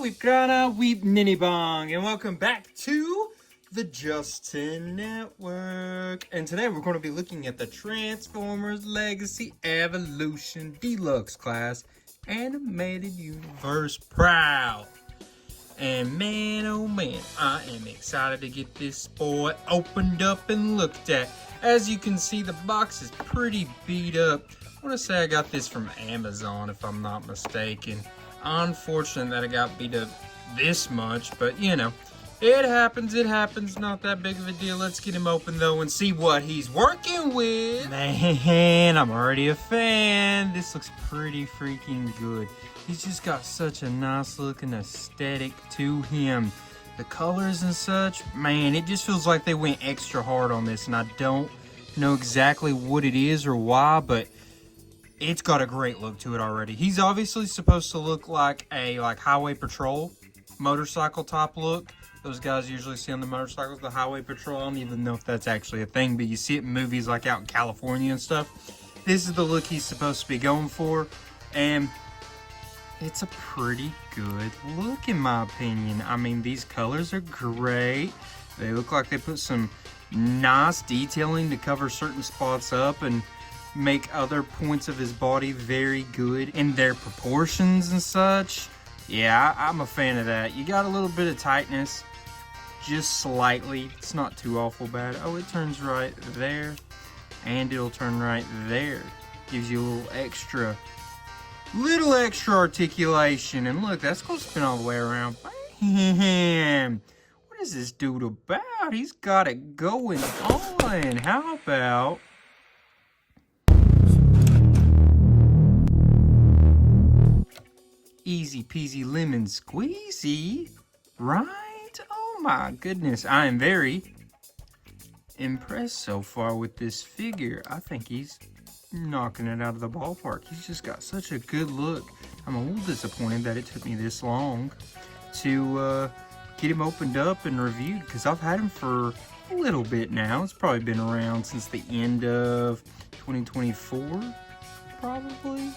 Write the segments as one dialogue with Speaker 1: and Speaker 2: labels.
Speaker 1: we've got a weep ninny bong, and welcome back to the Justin Network. And today we're going to be looking at the Transformers Legacy Evolution Deluxe Class Animated Universe Prowl. And man, oh man, I am excited to get this boy opened up and looked at. As you can see, the box is pretty beat up. I want to say I got this from Amazon, if I'm not mistaken. Unfortunate that it got beat up this much, but you know, it happens, not that big of a deal. Let's get him open though and see what he's working with. Man, I'm already a fan. This looks pretty freaking good. He's just got such a nice looking aesthetic to him. The colors and such, man, it just feels like they went extra hard on this, and I don't know exactly what it is or why, but it's got a great look to it already. He's obviously supposed to look like a highway patrol motorcycle type look. Those guys usually see on the motorcycles, the highway patrol. I don't even know if that's actually a thing, but you see it in movies like out in California and stuff. This is the look he's supposed to be going for, and it's a pretty good look in my opinion. I mean, these colors are great. They look like they put some nice detailing to cover certain spots up and make other points of his body very good in their proportions and such. Yeah, I'm a fan of that. You got a little bit of tightness, just slightly. It's not too awful bad. Oh, it turns right there, and it'll turn right there. Gives you a little extra articulation. And look, that's gonna spin all the way around. Bam! What is this dude about? He's got it going on. How about easy peasy lemon squeezy, right? Oh my goodness, I am very impressed so far with this figure. I think he's knocking it out of the ballpark. He's just got such a good look. I'm a little disappointed that it took me this long to get him opened up and reviewed, because I've had him for a little bit now. It's probably been around since the end of 2024, probably.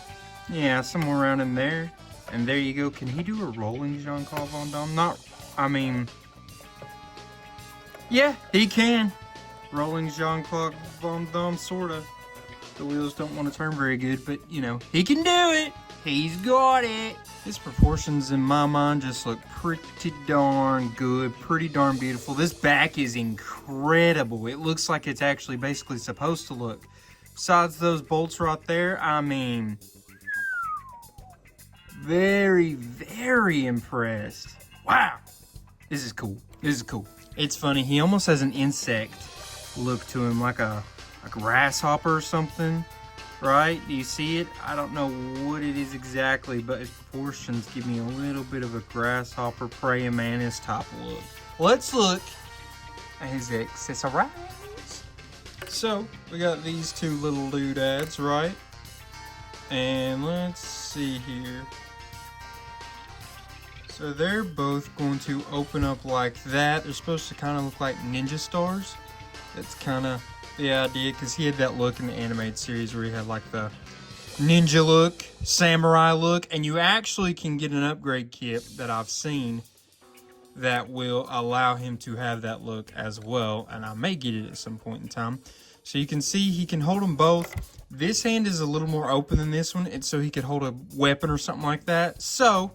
Speaker 1: Yeah, somewhere around in there. And there you go. Can he do a rolling Jean-Claude Van Damme? Yeah, he can. Rolling Jean-Claude Van Damme, sorta. The wheels don't want to turn very good, but you know, he can do it. He's got it. His proportions in my mind just look pretty darn good, pretty darn beautiful. This back is incredible. It looks like it's actually basically supposed to look. Besides those bolts right there, I mean, very, very impressed. Wow. This is cool. This is cool. It's funny. He almost has an insect look to him, like a grasshopper or something, right? Do you see it? I don't know what it is exactly, but his proportions give me a little bit of a grasshopper, praying mantis type look. Let's look at his accessories. So, we got these two little doodads, right? And let's see here. So they're both going to open up like that. They're supposed to kind of look like ninja stars. That's kind of the idea, because he had that look in the animated series where he had like the ninja look, samurai look, and you actually can get an upgrade kit that I've seen that will allow him to have that look as well, and I may get it at some point in time. So you can see he can hold them both. This hand is a little more open than this one, and so he could hold a weapon or something like that. So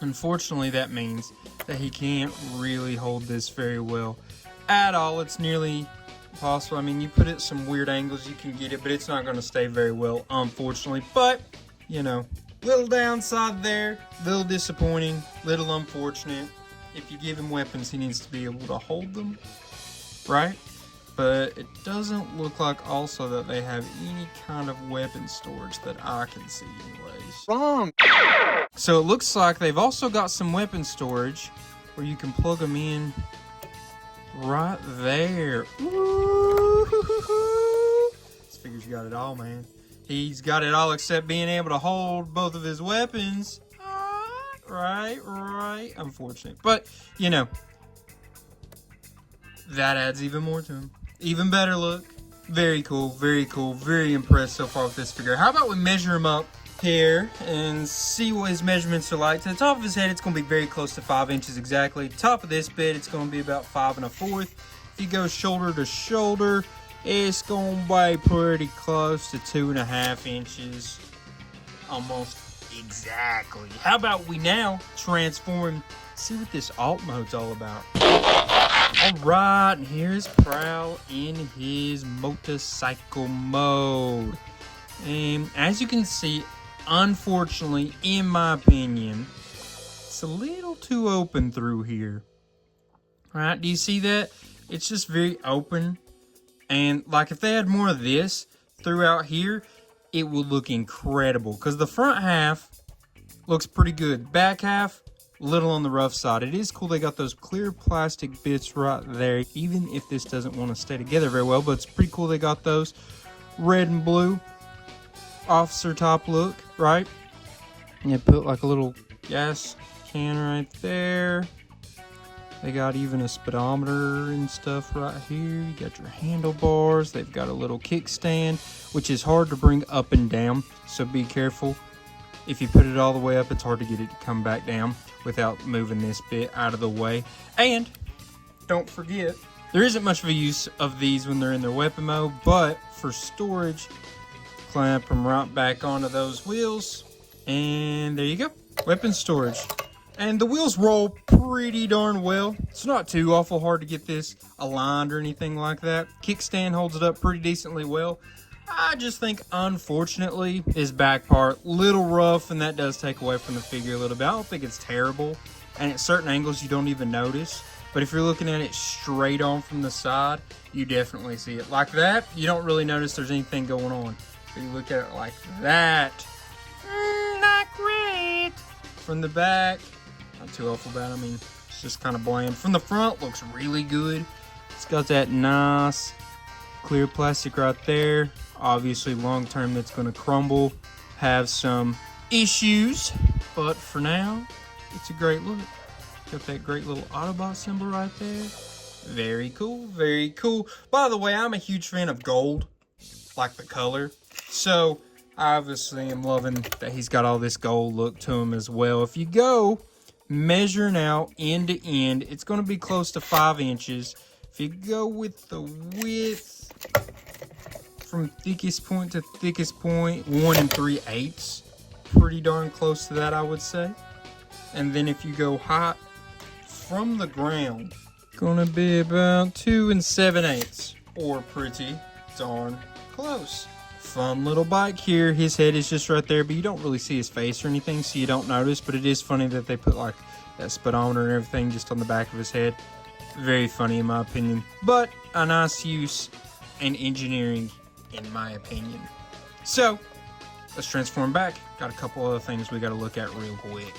Speaker 1: unfortunately, that means that he can't really hold this very well at all. It's nearly impossible. I mean, you put it at some weird angles, you can get it, but it's not going to stay very well, unfortunately. But, you know, little downside there, little disappointing, little unfortunate. If you give him weapons, he needs to be able to hold them, right? But it doesn't look like also that they have any kind of weapon storage that I can see anyways.
Speaker 2: Wrong.
Speaker 1: So it looks like they've also got some weapon storage where you can plug them in right there. Ooh, this figure's got it all, man. He's got it all except being able to hold both of his weapons. Right. Unfortunate. But, you know, that adds even more to him. Even better look. Very cool, very cool. Very impressed so far with this figure. How about we measure him up here and see what his measurements are like. To the top of his head, it's going to be very close to 5 inches exactly. Top of this bit, it's going to be about 5 1/4. If you go shoulder to shoulder, it's going to be pretty close to 2.5 inches. Almost exactly. How about we now transform, see what this alt mode's all about. Alright, and here's Prowl in his motorcycle mode. And as you can see, unfortunately, in my opinion, it's a little too open through here. Right? Do you see that? It's just very open. And like if they had more of this throughout here, it would look incredible. Because the front half looks pretty good. Back half, little on the rough side. It is cool they got those clear plastic bits right there, even if this doesn't want to stay together very well, but it's pretty cool they got those. Red and blue officer top look, right? And you put like a little gas can right there. They got even a speedometer and stuff right here. You got your handlebars. They've got a little kickstand, which is hard to bring up and down, so be careful. If you put it all the way up, it's hard to get it to come back down without moving this bit out of the way. And don't forget, there isn't much of a use of these when they're in their weapon mode, but for storage, clamp them right back onto those wheels. And there you go, weapon storage. And the wheels roll pretty darn well. It's not too awful hard to get this aligned or anything like that. Kickstand holds it up pretty decently well. I just think, unfortunately, this back part, little rough, and that does take away from the figure a little bit. I don't think it's terrible, and at certain angles you don't even notice. But if you're looking at it straight on from the side, you definitely see it. Like that, you don't really notice there's anything going on. But you look at it like that, not great. From the back, not too awful bad. I mean, it's just kind of bland. From the front, looks really good. It's got that nice clear plastic right there. Obviously, long term, that's going to crumble, have some issues. But for now, it's a great look. Got that great little Autobot symbol right there. Very cool, very cool. By the way, I'm a huge fan of gold, like the color. So, I obviously am loving that he's got all this gold look to him as well. If you go measuring out end to end, it's going to be close to 5 inches. If you go with the width from thickest point to thickest point, 1 3/8, pretty darn close to that, I would say. And then if you go height from the ground, gonna be about 2 7/8, or pretty darn close. Fun little bike here. His head is just right there, but you don't really see his face or anything, so you don't notice. But it is funny that they put like that speedometer and everything just on the back of his head. Very funny in my opinion, but a nice use and engineering in my opinion. So let's transform back. Got a couple other things we got to look at real quick.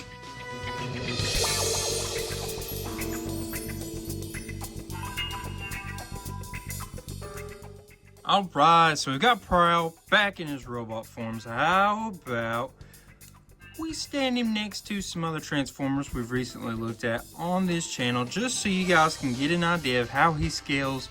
Speaker 1: Alright, so we've got Prowl back in his robot forms. How about we stand him next to some other Transformers we've recently looked at on this channel, just so you guys can get an idea of how he scales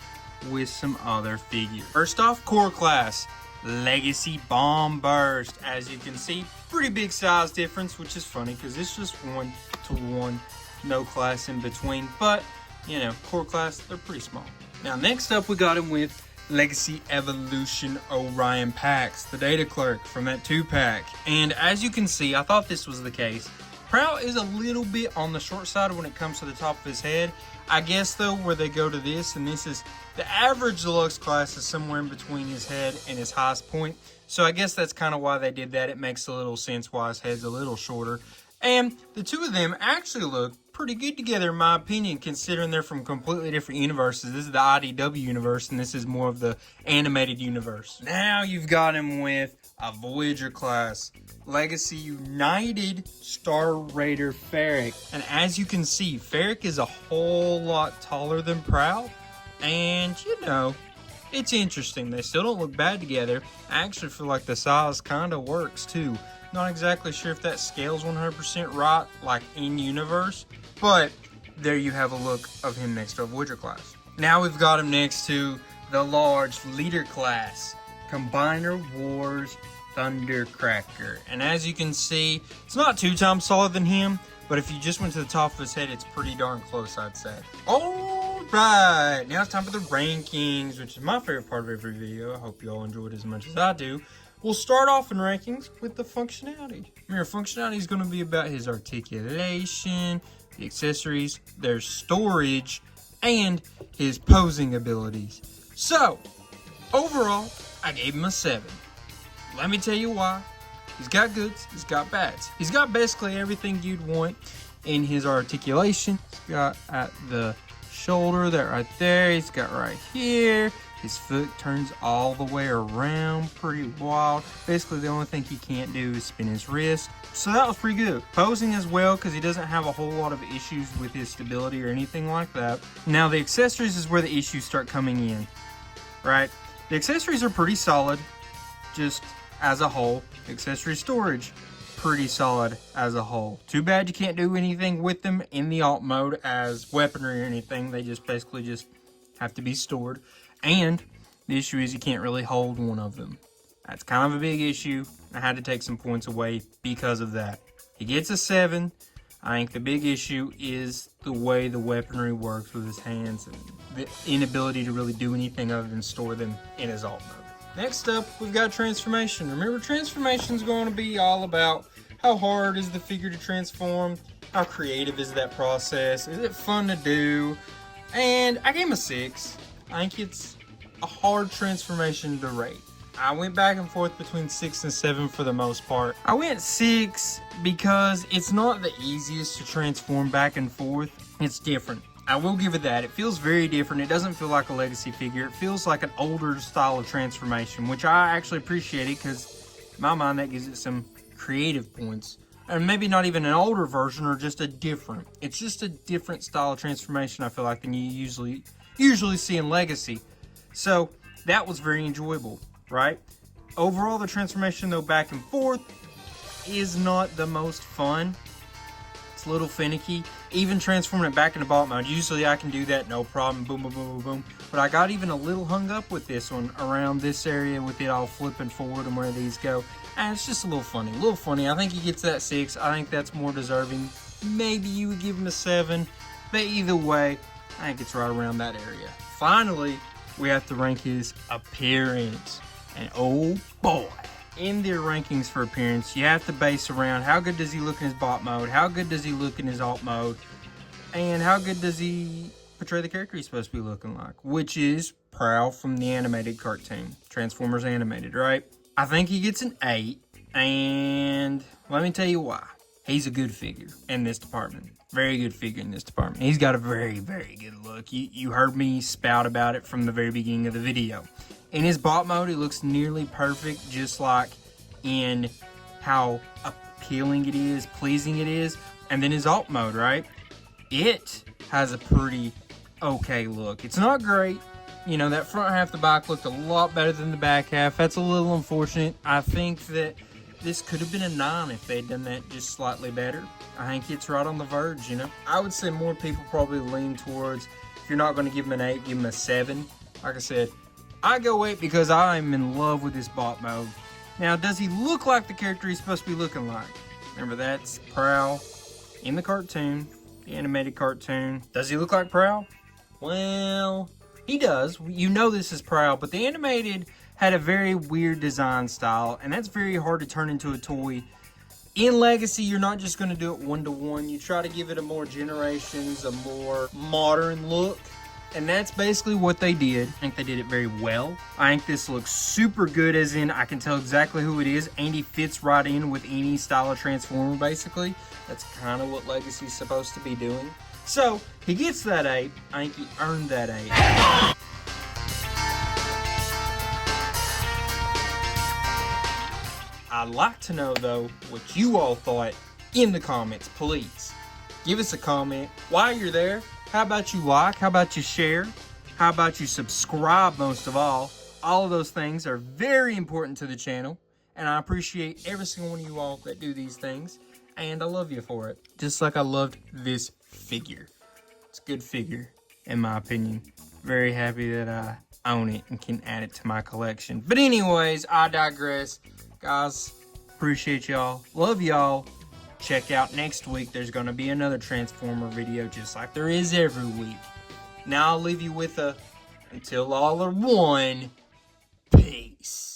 Speaker 1: with some other figures. First off, Core Class, Legacy Bomb Burst. As you can see, pretty big size difference, which is funny because it's just 1-to-1, no class in between. But, you know, Core Class, they're pretty small. Now, next up, we got him with Legacy Evolution Orion Packs, the Data Clerk from that 2-pack. And as you can see, I thought this was the case. Prowl is a little bit on the short side when it comes to the top of his head. I guess though, where they go to this, and this is the average Deluxe class is somewhere in between his head and his highest point. So I guess that's kind of why they did that. It makes a little sense why his head's a little shorter. And the two of them actually look pretty good together in my opinion, considering they're from completely different universes. This is the IDW universe and this is more of the animated universe. Now you've got him with a Voyager class, Legacy United Star Raider Ferric. And as you can see, Ferric is a whole lot taller than Prowl. And you know, it's interesting. They still don't look bad together. I actually feel like the size kind of works too. Not exactly sure if that scales 100% right, like in universe, but there you have a look of him next to a Voyager class. Now we've got him next to the large leader class, Combiner Wars Thundercracker. And as you can see, it's not 2 times taller than him, but if you just went to the top of his head, it's pretty darn close, I'd say. Alright, now it's time for the rankings, which is my favorite part of every video. I hope you all enjoyed as much as I do. We'll start off in rankings with the functionality. Remember, functionality is going to be about his articulation, the accessories, their storage, and his posing abilities. So, overall, I gave him a 7. Let me tell you why. He's got goods, he's got bads. He's got basically everything you'd want in his articulation. He's got at the shoulder, that right there. He's got right here. His foot turns all the way around, pretty wild. Basically, the only thing he can't do is spin his wrist. So that was pretty good. Posing as well, because he doesn't have a whole lot of issues with his stability or anything like that. Now, the accessories is where the issues start coming in, right? The accessories are pretty solid, just as a whole. Accessory storage, pretty solid as a whole. Too bad you can't do anything with them in the alt mode as weaponry or anything. They just basically just have to be stored. And the issue is you can't really hold one of them. That's kind of a big issue. I had to take some points away because of that. He gets a 7. I think the big issue is the way the weaponry works with his hands and the inability to really do anything other than store them in his alt mode. Next up, we've got transformation. Remember, transformation is going to be all about how hard is the figure to transform, how creative is that process, is it fun to do, and I gave him a 6. I think it's a hard transformation to rate. I went back and forth between 6 and 7 for the most part. I went 6 because it's not the easiest to transform back and forth. It's different. I will give it that. It feels very different. It doesn't feel like a legacy figure. It feels like an older style of transformation, which I actually appreciate it because in my mind that gives it some creative points. And maybe not even an older version or just a different. It's just a different style of transformation I feel like than you usually see in Legacy. So that was very enjoyable, right? Overall, the transformation though back and forth is not the most fun. It's a little finicky. Even transforming it back into bot mode, usually I can do that no problem, boom, boom, boom, boom, boom. But I got even a little hung up with this one around this area with it all flipping forward and where these go. And it's just a little funny, I think he gets that 6. I think that's more deserving. Maybe you would give him a 7, but either way, I think it's right around that area. Finally, we have to rank his appearance. And oh boy, in their rankings for appearance, you have to base around how good does he look in his bot mode, how good does he look in his alt mode, and how good does he portray the character he's supposed to be looking like, which is Prowl from the animated cartoon, Transformers Animated, right? I think he gets an 8, and let me tell you why. He's a good figure in this department. Very good figure in this department. He's got a very, very good look. You heard me spout about it from the very beginning of the video. In his bot mode, it looks nearly perfect, just like in how appealing it is, pleasing it is. And then his alt mode, right? It has a pretty okay look. It's not great. You know, that front half of the bike looked a lot better than the back half. That's a little unfortunate. I think that this could have been a 9 if they'd done that just slightly better. I think it's right on the verge, you know. I would say more people probably lean towards, if you're not going to give him an 8, give him a 7. Like I said, I go 8 because I'm in love with this bot mode. Now, does he look like the character he's supposed to be looking like? Remember, that's Prowl in the cartoon, the animated cartoon. Does he look like Prowl? Well, he does. You know this is Prowl, but the animated had a very weird design style, and that's very hard to turn into a toy. In Legacy, you're not just going to do it one-to-one. You try to give it a more generations, a more modern look, and that's basically what they did. I think they did it very well. I think this looks super good, as in I can tell exactly who it is, and he fits right in with any style of Transformer, basically. That's kind of what Legacy's supposed to be doing. So, he gets that 8. I think he earned that 8. I'd like to know, though, what you all thought in the comments, please. Give us a comment. While you're there, how about you like? How about you share? How about you subscribe, most of all? All of those things are very important to the channel, and I appreciate every single one of you all that do these things, and I love you for it. Just like I loved this figure. It's a good figure, in my opinion. Very happy that I own it and can add it to my collection. But anyways, I digress. Guys, appreciate y'all. Love y'all. Check out next week. There's going to be another Transformer video just like there is every week. Now I'll leave you with a, until all are one, peace.